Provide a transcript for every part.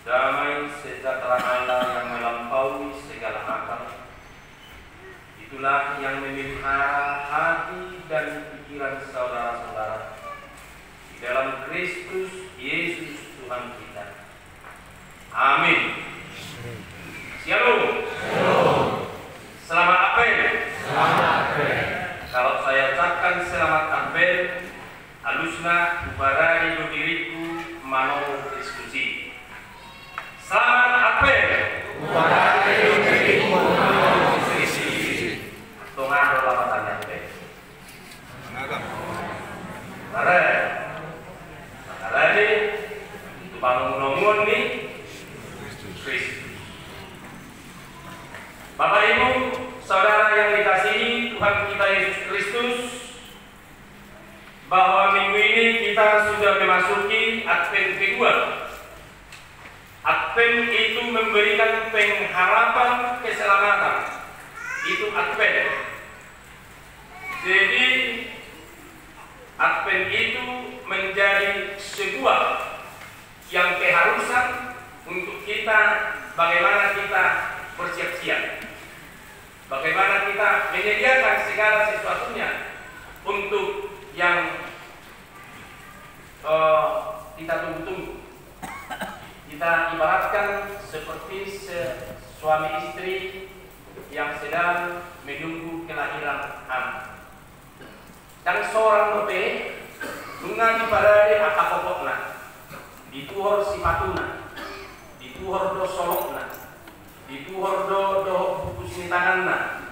Damai sejahtera Allah yang melampaui segala akal, itulah yang memelihara hati dan pikiran saudara-saudara di dalam Kristus Yesus Tuhan kita. Amin. Shalom. Selamat Apel. Selamat Apel. Kalau saya ucapkan selamat Apel, alusna ubarai diriku mano diskusi. Selamat Apel. Ubarai diriku mano diskusi. Tengah lawatan Apel. Mare. Makanya itu bangun-bangun nih Kristus. Bapak Ibu, saudara yang dikasihi Tuhan kita Yesus Kristus, bahwa minggu ini kita sudah memasuki Advent kedua. Advent itu memberikan pengharapan keselamatan. Itu Advent. Jadi Advent itu menjadi sebuah yang keharusan untuk kita, bagaimana kita bersiap-siap, bagaimana kita menyediakan segala sesuatunya untuk yang kita tunggu-tunggu. Kita ibaratkan seperti suami istri yang sedang menunggu kelahiran anak. Dan seorang lope nungan pada apa pokokna, dituhor sifatuna, dituhor do solokna, dituhor do buku sintanganna,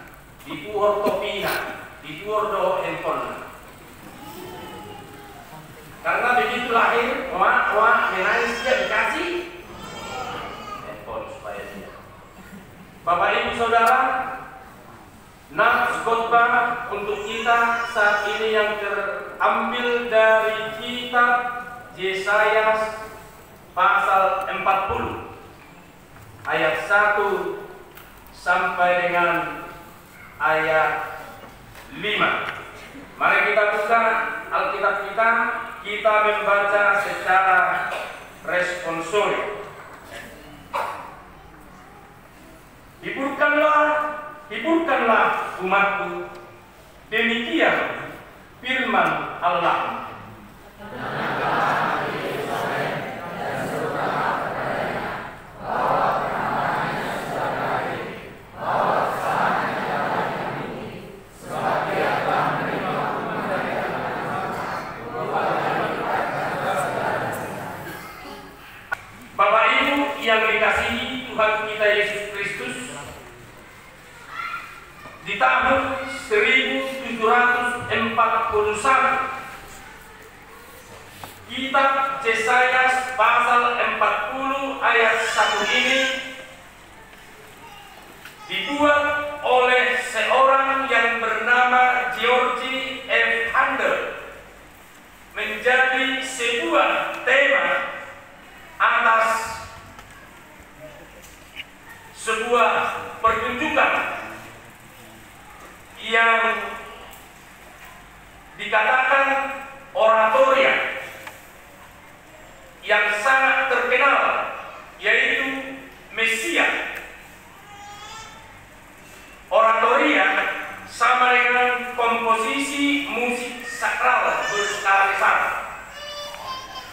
dituhor topina, dituhor do handphone. Karena begitu lahir, wah menangis dia dikasih handphone supaya dia. Bapak Ibu Saudara, nats khotbah untuk kita saat ini yang terambil dari kitab Yesaya pasal 40 ayat 1 sampai dengan ayat 5. Mari kita buka Alkitab kita membaca secara responsori. Hiburkanlah umatku, demikian firman Allah. Bapak Ibu yang dikasihi Tuhan kita Yesus Kristus, di tahun 1741 kitab Yesaya pasal 40 ayat 1 ini dibuat oleh seorang yang bernama George F. Handel menjadi sebuah tema atas sebuah pertunjukan yang dikatakan oratoria yang sangat terkenal, yaitu Mesia. Oratoria sama dengan komposisi musik sakral berskala besar.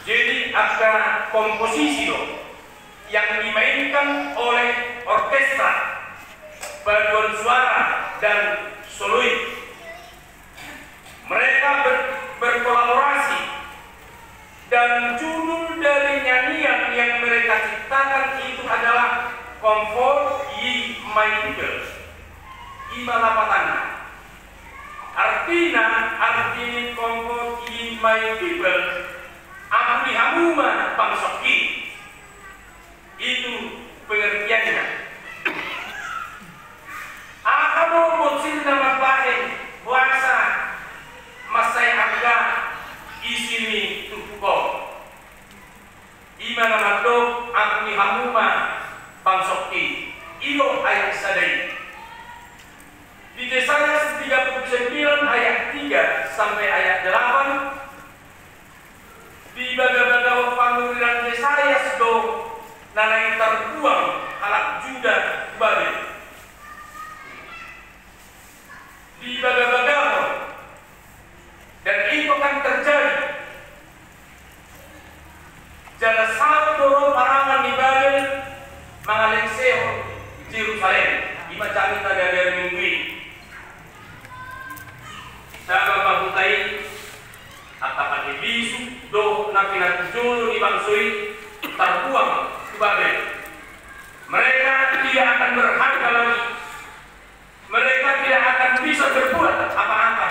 Jadi ada komposisi yang dimainkan oleh orkestra, paduan suara dan soloist. Mereka berkolaborasi dan judul dari nyanyian yang mereka ciptakan itu adalah Comfort Ye My People. Imalapatan. Artinya Comfort Ye My People, Ampuni hamuma pangsoki. Itu pengertiannya. Akamo botsil nama bahen puasa masai harga isini tukuko. Imana madok ampuni hamuma pangsoki. Ilo ayat sadai. Di Yesaya 39 ayat 3 sampai ayat 8 di baga-baga panguriran Yesaya nanai terbuang alat Juda Babel di baga-baga, dan itu akan terjadi. Jala satu parangan di Babel mengalenseo Jerusalem ima jami dari minggu ini. Sama bahutai atapan ibisu do napi julu di bangsui terbuang ke Babel. Mereka tidak akan berharga lagi. Mereka tidak akan bisa berbuat apa-apa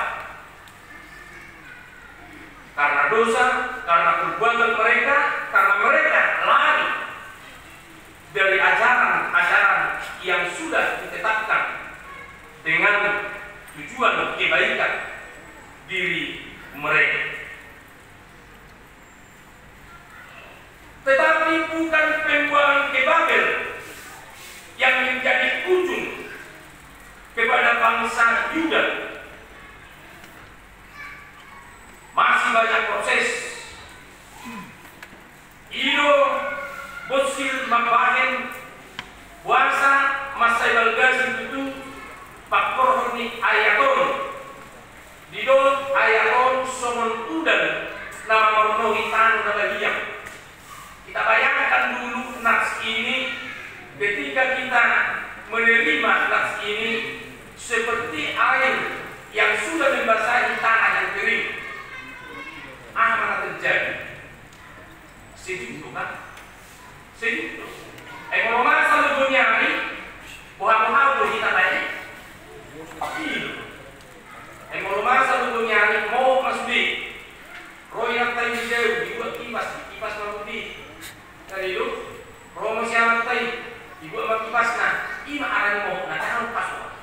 karena dosa, karena perbuatan mereka, karena mereka lari dari ajaran-ajaran yang sudah ditetapkan dengan tujuan kebaikan diri mereka. Tetapi bukan pembuangan ke Babel yang menjadi ujung kepada bangsa Yuda. Masih banyak proses. Ido bosil mabahen puasa masai balgasi itu pakor ni ayaton. Dido ayaton somon udan nama morno hitan nabagiyang. Kita bayangkan dulu nats ini ketika kita menerima nats ini seperti air yang sudah membasahi tanah yang kering. Apa yang terjadi? Sejuk kan? Sejuk. Kalau masa dunia ini, buah-buah itu kita tanya. Kalau masa dunia ini mau masuk di, roh yang tadi jauh dibuat kipas mampu dari itu, roh masih yang tadi dibuat kipas nah, ima ada mau nak tahu pasal.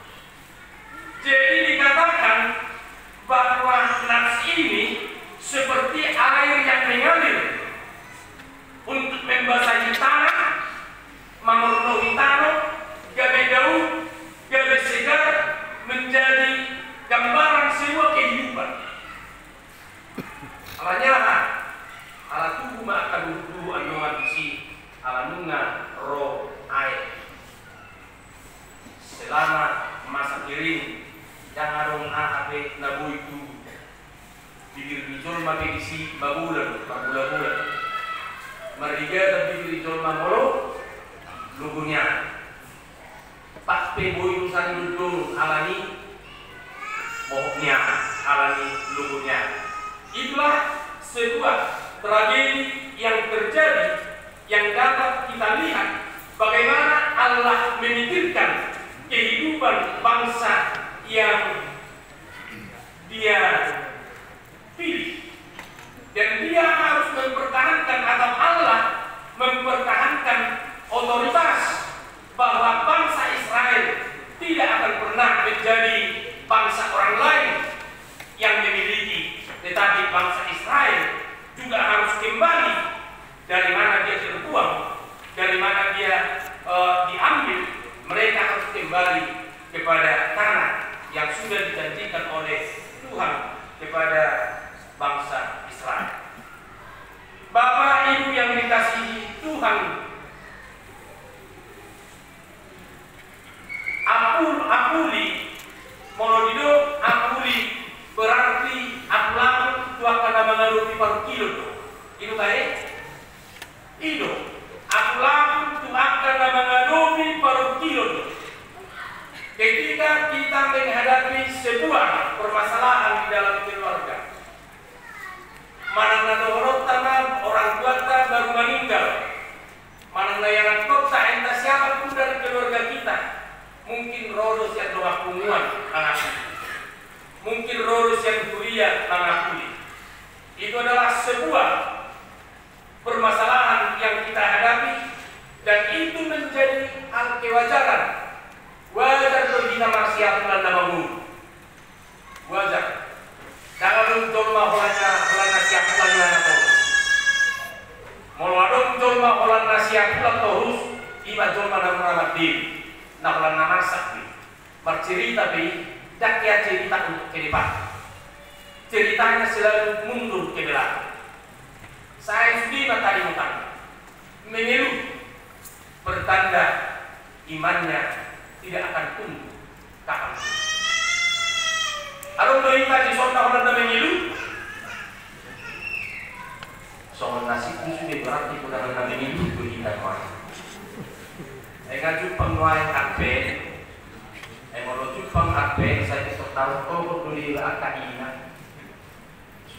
Jadi dikatakan bahwa nafs ini seperti air yang mengalir untuk membasahi tanah, memurnikan tanah, gabe daun, gabe segar, menjadi gambaran semua kehidupan. Alanya apa? Ala tubuh maka dulu andungan isi, ala nunga roh air. Selama masa kering, jangan dong ape nabu itu bibir bijol make isi babulan mariga tapi bibir bijol mamolo lugunya pas peboy usan dulu alani bohnya alani lugunya. Itulah sebuah tragedi yang terjadi yang dapat kita lihat bagaimana Allah memikirkan kehidupan bangsa yang dia pilih, dan dia harus mempertahankan atau Allah mempertahankan otoritas bahwa bangsa Israel tidak akan pernah menjadi bangsa orang lain yang memiliki, tetapi bangsa Israel juga harus kembali dari mana dia terbuang, dari mana dia diambil. Mereka harus kembali kepada tanah yang sudah dijanjikan oleh Tuhan kepada bangsa Israel. Bapak Ibu yang dikasihi Tuhan, apuli molodido apuli berarti apulang itu akan mengaruhi paru kilo. Itu baik. Ido apulang itu akan mengaruhi paru kilo. Ketika kita menghadapi sebuah permasalahan di dalam keluarga, mana orang tanah orang tua baru meninggal, mana yang kota entah siapa pun dari keluarga kita, mungkin rodos yang doa punguan anakku, mungkin rodos yang kuliah anakku. Itu adalah sebuah permasalahan yang kita hadapi, dan itu menjadi hal kewajaran. Wajar kalau kita maksiat bulan namamu. Wajar. Jangan mencolma holana siap bulan namamu. Mau colma holana siap bulan terus, iba colma nama diri. Nah bulan nama sakti. Bercerita bi, dak ya cerita untuk ke depan. Ceritanya selalu mundur ke belakang. Saya sudah tadi mutan. Mengeluh imannya tidak akan tumbuh kapan. Arung berita di sonda orang na mengilu, soal nasib itu sudah berarti kurang na mengilu berita kau. Engkau jupang nuai akbe, engkau jupang akbe saya tahu kau berduli akaina.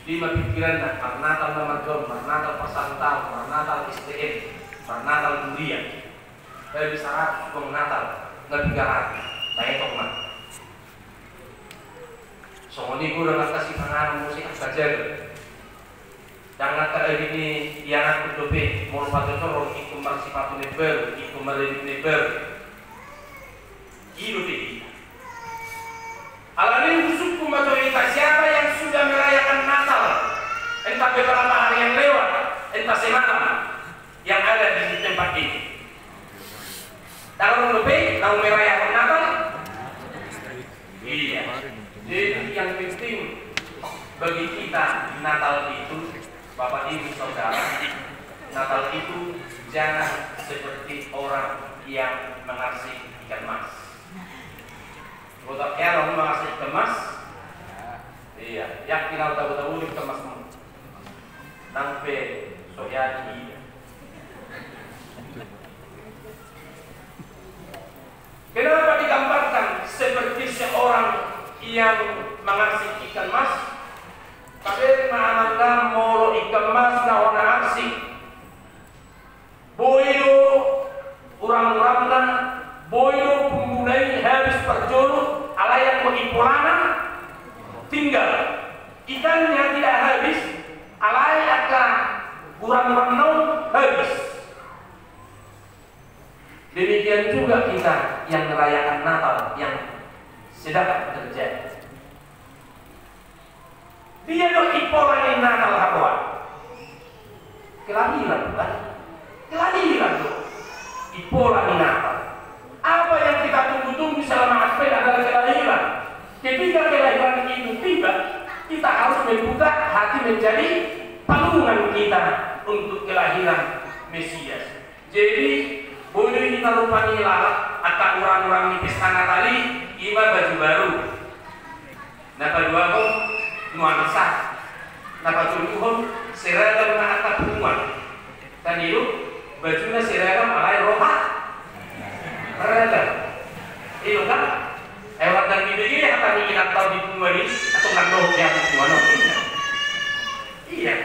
Di pikiran nak marnatal na magom, marnatal pasantal, marnatal STM, marnatal dunia. Saya bisa harus natal ngebigaran, saya tong mat. Soalnya gue udah kasih pengaruh musik aja. Jangan kali ini yang aku dobe, mau patut corong, ikut bersifat neber, ikut meredit neber. Hidup ini. Alami khusus kumbatorita siapa yang sudah merayakan Natal, entah beberapa hari yang lewat, entah semalam yang ada di tempat ini. Kalau lebih, tahu merayakan Natal? Iya. Jadi yang penting bagi kita Natal itu, Bapak Ibu Saudara, Natal itu jangan seperti orang yang mengasih ikan mas. Kalau orang mengasih kemas, iya, yakin kalau tahu-tahu ini kemasmu, nampe soyaki. Kenapa digambarkan seperti seorang yang mengasih ikan mas? Karena anda mau ikan mas na orang asing, boyo orang-orang dan boyo pemulai habis perjuru alayak mengipulana tinggal ikannya tidak habis alayak kurang-kurang habis. Demikian juga kita yang merayakan Natal yang sedang terjadi. Dia dok ipolan Natal apa? Kelahiran bukan? Kelahiran dok. Ipolan Natal. Apa yang kita tunggu-tunggu selama aspek adalah kelahiran. Ketika kelahiran itu tiba, kita harus membuka hati menjadi palungan kita untuk kelahiran Mesias. Jadi boleh kita rupani lah atau orang-orang di pesta Natali iba baju baru. Napa dua kok nuansa. Napa tujuh seragam na atap rumah. Dan itu bajunya seragam alai roha. Seragam. Itu kan? Lewat dan video ini akan diingat tahu di rumah ini atau nggak yang mana? Iya.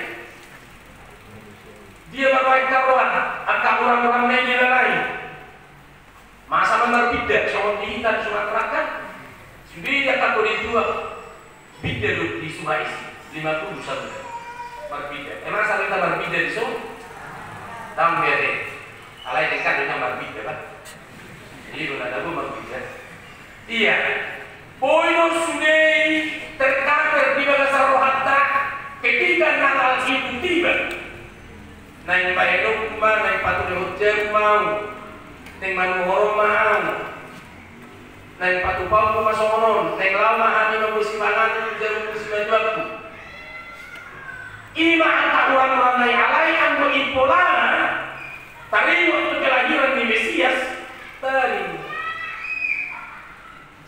Dia berbaik kawan, akan orang-orang media lain. Masa berbeda, soal kita di Sumatera kan, dia takut dijual, beda di Sulawesi, 50 satu, berbeda. Emang saat kita berbeda di Sulawesi, tahun biasa, alai dekat dengan berbeda kan? Jadi bukan ada berbeda. Iya, poin sudah terkater di bahasa rohata ketika Natal itu tiba. Naik payung kumba, naik patu lehut mau, naik manuhoro mau, naik patu pau kumasonon, naik lama hanya mempersipangan jarum persipangan. Ini mah orang-orang naik alai anu impolana, tadi waktu kelahiran di Mesias tadi.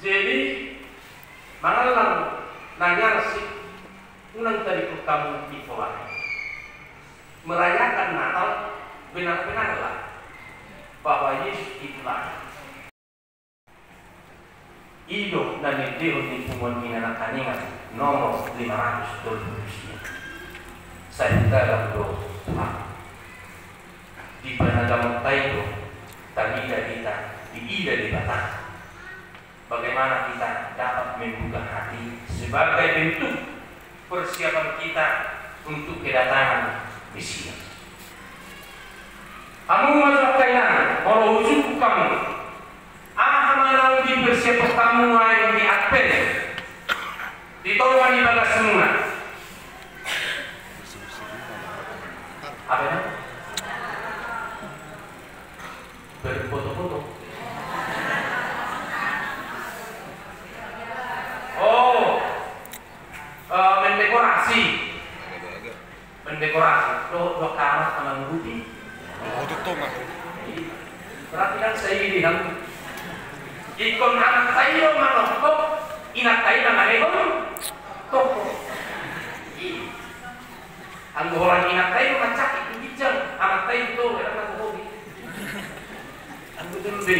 Jadi mangalang nanya sih, unang tadi kamu impolana. Merayakan Natal benar-benarlah bahwa Yesus itulah hidup dan hidup di punggung anak kaningan nomor 520. Saya dalam doa di penagam tayo tadi kita di ida di batang. Bagaimana kita dapat membuka hati sebagai bentuk persiapan kita untuk kedatangan Mesias. Kamu masuk kainan, kalau ujuk kamu, mana di persiapan kamu yang di Advent, ditolong di bagas semua. Apa ya? Berfoto-foto. Oh, mendekorasi. Mendekorasi, lo kamar sama ngeruti. Oh, tutup mah. Berarti kan saya ini kan ikon anak tayo manokok inak tayo na nalehon toko ang orang inak tayo macak itu bijang anak tayo itu ada nak hobi ang betul be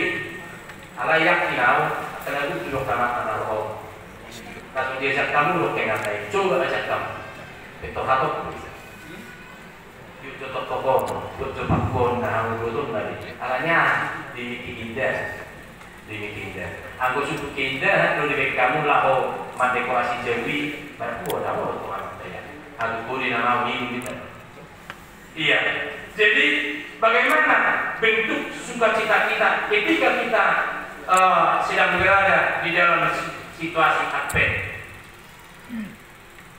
alayak kinau kena butuh dok tamat anarho kalau diajak kamu lo kenal tayo coba ajak kamu itu hatok bisa yuk jotok toko buat jopak bon nah betul tadi alanya di indah anggo suku kinda lo di kamu lah dekorasi Jawi baru ada apa tuh anak saya aku boleh nama ini gitu iya jadi bagaimana bentuk sukacita kita ketika kita sedang berada di dalam situasi Advent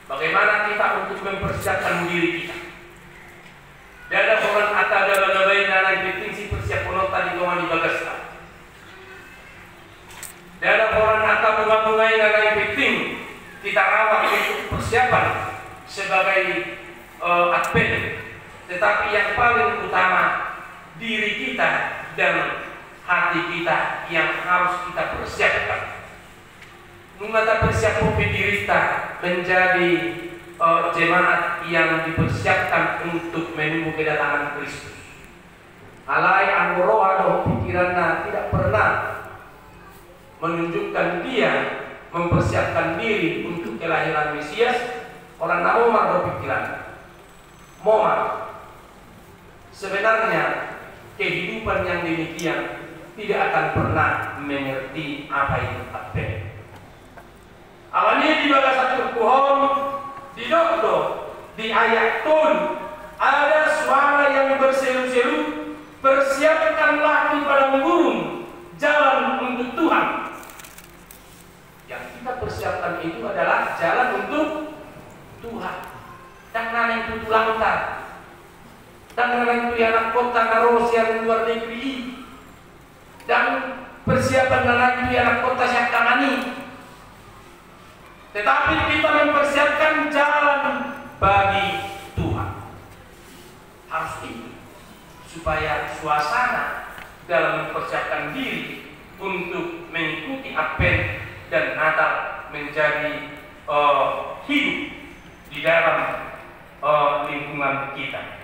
bagaimana kita untuk mempersiapkan diri kita dan ada orang ada bagai nanang penting si persiapan tadi kau di bagasta dalam orang atau bunga-bunga yang penting kita rawat untuk persiapan sebagai Advent, tetapi yang paling utama diri kita dan hati kita yang harus kita persiapkan. Mengata persiapan diri kita menjadi jemaat yang dipersiapkan untuk menunggu kedatangan Kristus. Alai anggoroa atau pikirannya tidak pernah menunjukkan dia mempersiapkan diri untuk kelahiran Mesias. Orang nak mau berpikiran mau sebenarnya kehidupan yang demikian tidak akan pernah mengerti apa itu Advent. Awalnya di bawah satu pohon di dokdo di ayat tun ada suara yang berseru-seru, persiapkanlah di padang gurun jalan untuk Tuhan. Yang kita persiapkan itu adalah jalan untuk Tuhan. Dan nanti itu langkah. Dan nanti itu anak kota Naros yang luar negeri. Dan persiapan nanti itu anak kota Syaktamani. Tetapi kita mempersiapkan jalan bagi Tuhan. Harus itu supaya suasana dalam mempersiapkan diri untuk mengikuti Advent dan Natal menjadi hidup di dalam lingkungan kita.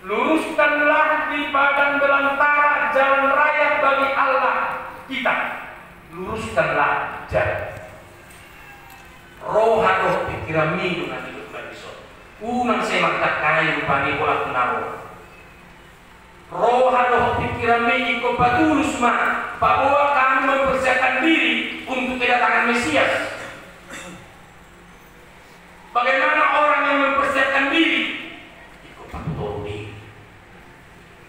Luruskanlah di padang belantara jalan raya bagi Allah kita. Luruskanlah jalan. Roh hadoh pikiran minggu nanti berbisor. Unang saya maktak kayu pani bola kunaro. Roh hadoh pikiran minggu ko patulus ma bahwa kami mempersiapkan diri untuk kedatangan Mesias. Bagaimana orang yang mempersiapkan diri? Ikut patuh diri,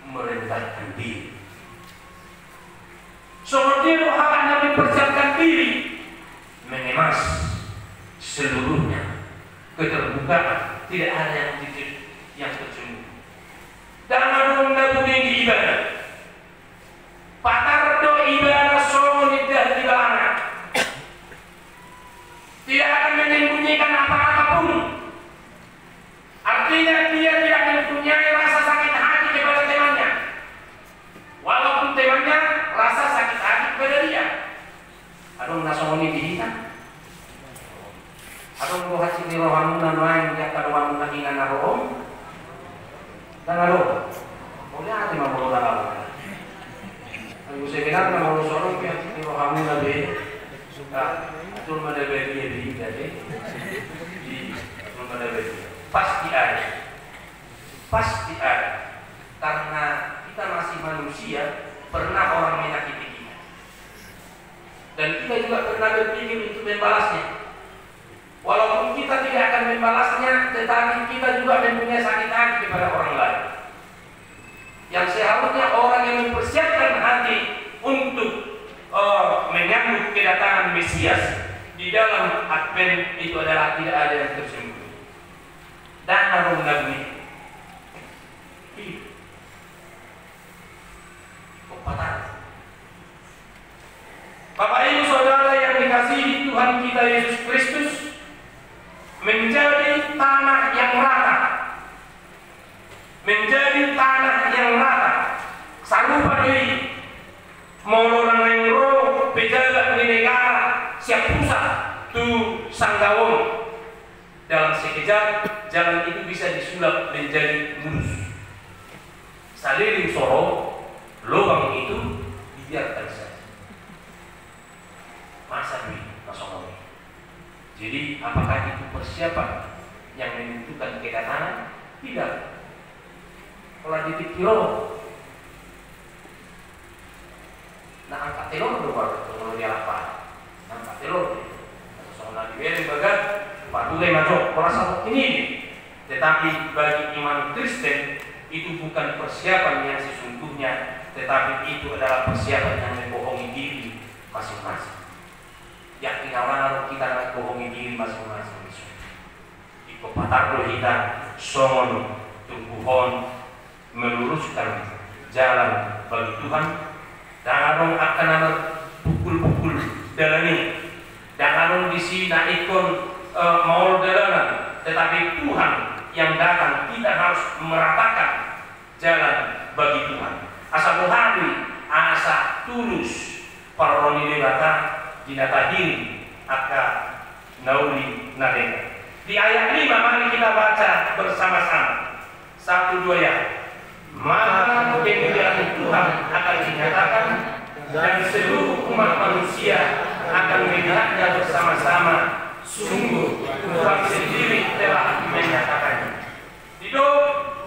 merendahkan diri. Seperti orang yang mempersiapkan diri, mengemas seluruhnya, keterbukaan, tidak ada yang tersembunyi. Dan ada mendabuni di ibadah. Patardo ibadah soal lidah di belakang. Tidak akan menyembunyikan apa-apapun. Artinya dia tidak mempunyai rasa sakit hati kepada temannya. Walaupun temannya rasa sakit hati kepada dia. Aduh nasoni dihitan. Aduh roh hati ni rohamu nanuain dia kaduamu nakingan narohom. Dan aduh, boleh hati mampu dalam. Aku sebenarnya nak mahu sorong yang ni rohamu nabe. Betul mana bagi di jadi di mana bagi pasti ada karena kita masih manusia pernah orang menyakiti kita dan kita juga pernah berpikir untuk membalasnya walaupun kita tidak akan membalasnya tetapi kita juga mempunyai sakit hati kepada orang lain yang seharusnya orang yang mempersiapkan hati untuk menyambut kedatangan Mesias di dalam Advent itu adalah tidak ada yang tersembunyi dan harum nabui Bapak Ibu Saudara yang dikasihi Tuhan kita Yesus Kristus, menjadi tanah yang rata, menjadi tanah yang rata sarupa deui moloran roh siap pusat tu Sanggawon. Dalam sekejap jalan itu bisa disulap menjadi mulus. Saliring Soro, lubang itu dibiarkan saja. Masa duit masuk. Jadi apakah itu persiapan yang menentukan kedatangan? Tidak. Kalau dipikir nah angkat telur doang kalau dia lapar. Angkat telur. Soalnya dibiarin bagat, padulai macam perasaan ini. Tetapi bagi iman Kristen itu bukan persiapan yang sesungguhnya, tetapi itu adalah persiapan yang membohongi diri masing-masing. Yakin orang kita bohongi diri masing-masing. Iko patar kita songon tumbuhon meluruskan jalan bagi Tuhan. Dangarong akan ada pukul-pukul dalani. Dangarong di sini ikon mau dalanan. Tetapi Tuhan yang datang tidak harus meratakan jalan bagi Tuhan. Asa muhari, asa tulus paroni debata dinatahiri aka nauli nadega. Di ayat 5 mari kita baca bersama-sama. 1, 2 ya. Maka kemuliaan Tuhan akan dinyatakan dan seluruh umat manusia akan melihatnya bersama-sama. Sungguh Tuhan sendiri telah menyatakannya. Hidup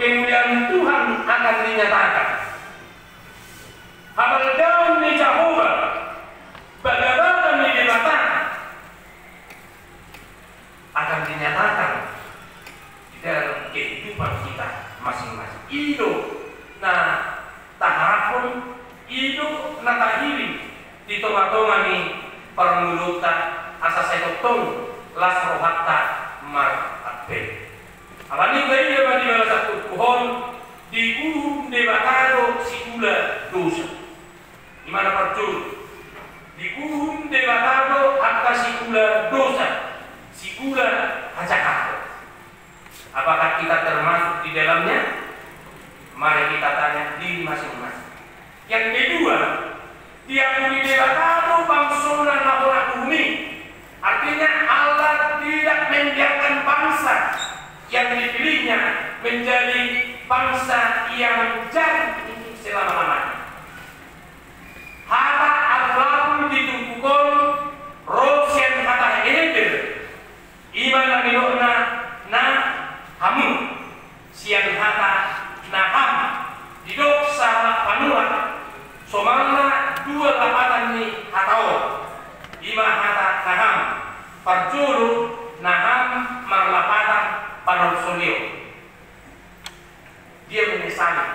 kemuliaan Tuhan akan dinyatakan. Habal daun ni Jehovah, bagaimana ni dinyatakan akan dinyatakan di dalam kehidupan kita masing-masing. Hidup nah taharapun hidup na tahiri di tengah-tengah ni permulutan asa setotong las rohatta mar atpe. Abani kaya ba di bala satu pohon di debatado sikula dosa. Di mana percul? Di debatado atta sikula dosa. Sikula hajakat. Apakah kita termasuk di dalamnya? Mari kita tanya diri masing-masing. Yang kedua, dia debatado bangsona nahora bumi. Artinya Allah tidak membiarkan bangsa yang dipilihnya menjadi bangsa yang jadi selama-lamanya. Hata Allahul ditumpukan Rosian hata Eder Iman minokna na hamu siang hata na ham didok sama panulat somana 2 lapatan ni hatao ima hata naham parjuru naham marlapatan panolsolio. Dia menyesali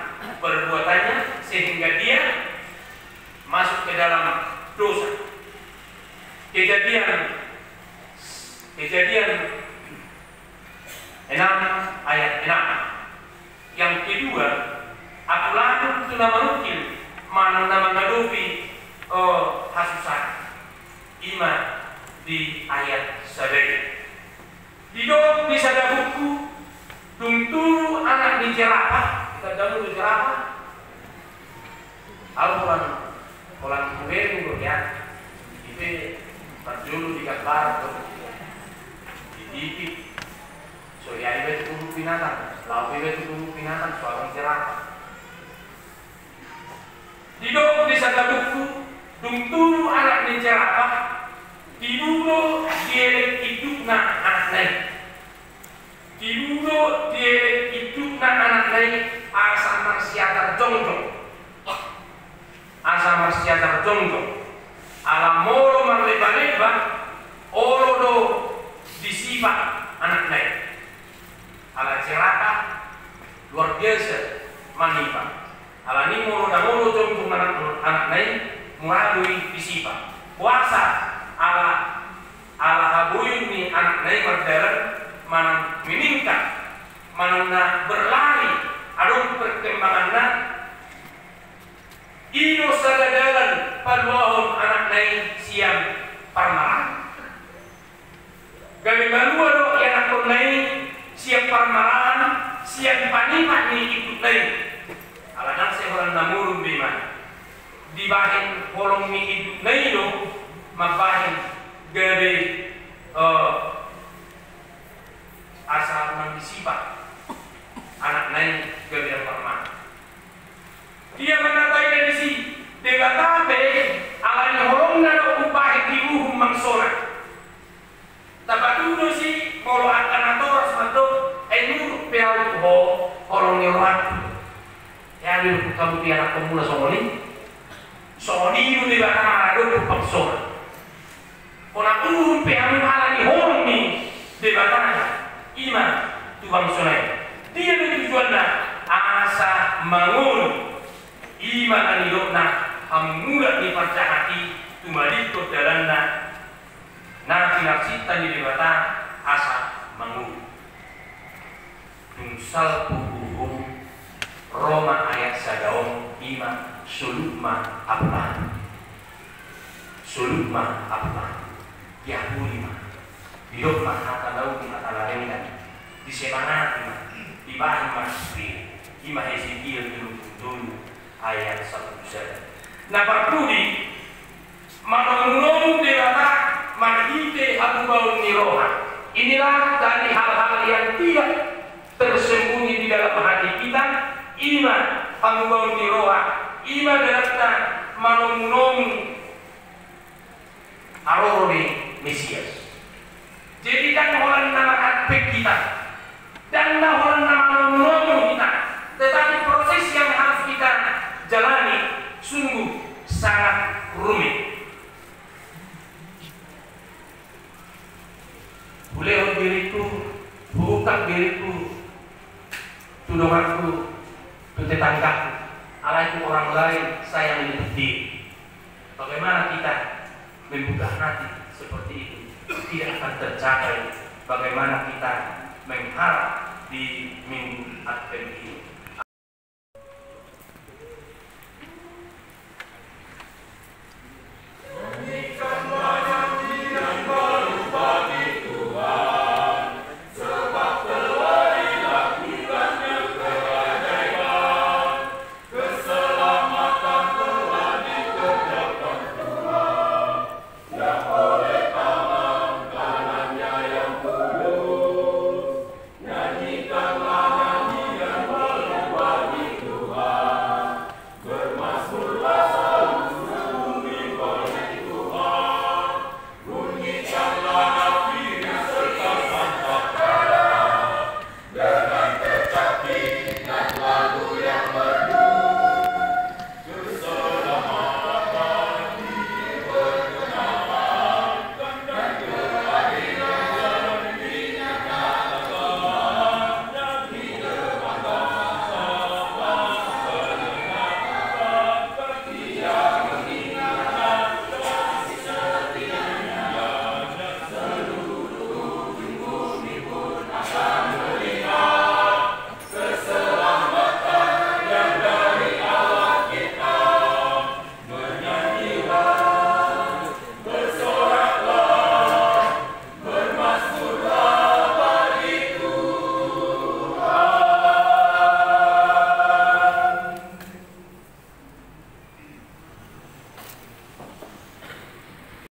perbuatannya sehingga dia masuk ke dalam dosa. Kejadian 6 ayat 6. Yang kedua, aku lalu sudah merukil mana nama ngadupi hasusan ima di ayat sabari. Hidup di sada buku tungtu anak di jerapah. Kita dahulu di jerapah. Kalau kumpulin ya, itu perjulu di gambar di so ya itu tumbuh binatang, laut itu tumbuh binatang, soal jerapah. Hidup di sada buku tungtu anak di jerapah. Dibunuh dia hidupna anak lain. Dibunuh dia hidupna anak lain asa marsiatar jongjong. Asa marsiatar jongjong. Ala moro marleba-leba oro do disifat anak lain. Ala ceraka luar biasa manipa. Ala ni moro da moro jongjong anak lain melalui disifat. Puasa ala habuyun ni anak naik berjalan mana meningkat mana berlari adung perkembangannya ino sadadalan paluahon anak naik siang parmaran gabi balua do anak naik siang parmaran siang panimat ni ikut naik ala nang seorang namurun bima dibahin kolong ni ikut naik do mabahin gabe asal mengisifat anak naik gabe yang permah. Dia menatai dari si degatabe alani horongna do upah diuhum mangsona. Tabatudo si molo akan ator satu enur peau ho horong nyorat. Ya lu kamu ti anak pemula songoli. Songoli itu degata do mangsona. Kona peau alani horong ni degata ima tu mangsona. Dia tujuanna asa mangun iman anilokna hamulat di percahati tumali ko dalanna na pinaksita di debata asa mangun tunsal hukum Roma ayat sadaom ima sulukma apa Yahudi ma dilokma hata lau di mata larengan di semangat di bahan masri ima Hezekiel dulu ayat 1 saja. Nah parpudi manung dewata manhite habubaun niroha. Inilah dari hal-hal yang tidak tersembunyi di dalam hati kita. Iman habubaun niroha. Iman dewata manung arore Mesias. Jadikan orang nama aspek kita dan orang nama menunggu kita. Tetapi proses yang harus kita jalani sungguh sangat rumit. Boleh diriku, bukan diriku, tudonganku, tetanggaku, alaiku orang lain, saya yang lebih. Bagaimana kita membuka hati seperti itu tidak akan tercapai. Bagaimana kita mengharap di minggu Advent ini.